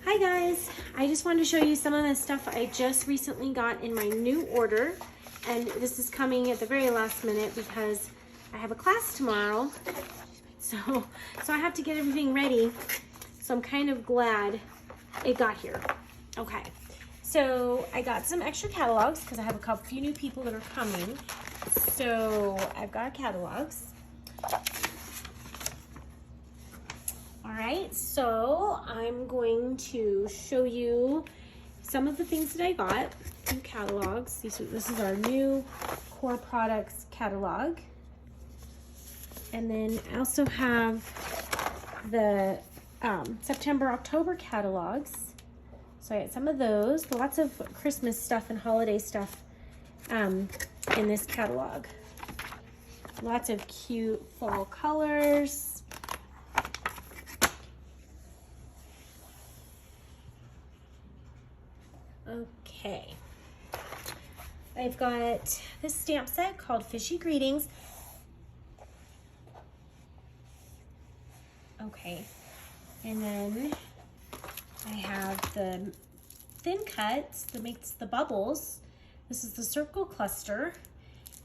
Hi guys, I just wanted to show you some of the stuff I just recently got in my new order, and this is coming at the very last minute because I have a class tomorrow, so I have to get everything ready, so I'm kind of glad it got here. Okay, so I got some extra catalogs because I have a few new people that are coming, so I've got catalogs. All right, so I'm going to show you some of the things that I got in catalogs. This is our new core products catalog. And then I also have the September, October catalogs. So I got some of those, lots of Christmas stuff and holiday stuff in this catalog. Lots of cute fall colors. Okay, I've got this stamp set called Fishy Greetings. Okay, and then I have the thin cuts that makes the bubbles. This is the circle cluster,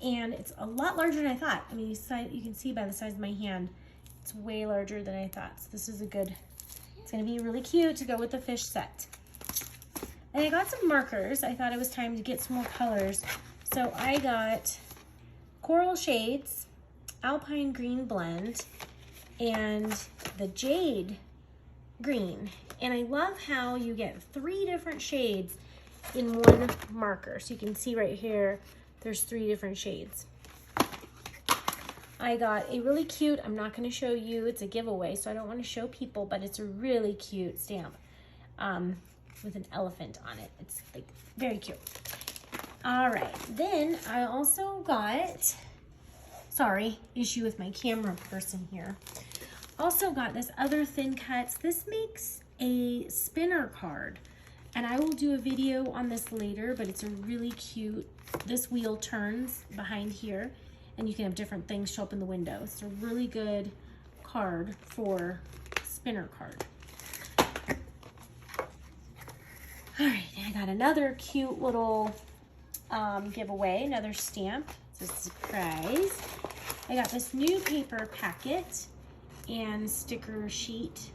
and it's a lot larger than I thought. I mean, you can see by the size of my hand, it's way larger than I thought. So this is it's gonna be really cute to go with the fish set. And I got some markers. I thought it was time to get some more colors. So I got Coral Shades, Alpine Green Blend, and the Jade Green. And I love how you get 3 different shades in one marker. So you can see right here, there's 3 different shades. I got a really cute, I'm not gonna show you, it's a giveaway, so I don't wanna show people, but it's a really cute stamp. With an elephant on it. It's like very cute. All right, then I also got, sorry, issue with my camera person here. Also got this other thin cuts. This makes a spinner card, and I will do a video on this later, but it's a really cute, this wheel turns behind here, and you can have different things show up in the window. It's a really good card for spinner card. All right, I got another cute little giveaway, another stamp. It's a surprise. I got this new paper packet and sticker sheet.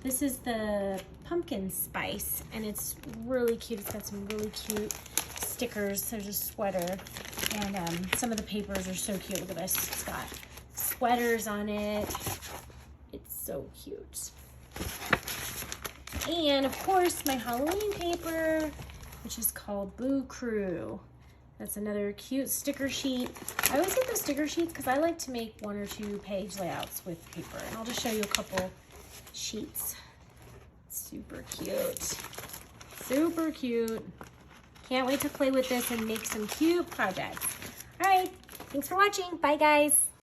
This is the pumpkin spice, and it's really cute. It's got some really cute stickers. There's a sweater, and some of the papers are so cute. Look at this. It's got sweaters on it. It's so cute. And of course, my Halloween paper, which is called Boo Crew. That's another cute sticker sheet. I always get those sticker sheets because I like to make 1 or 2 page layouts with paper. And I'll just show you a couple sheets. Super cute. Super cute. Can't wait to play with this and make some cute projects. All right, thanks for watching. Bye, guys.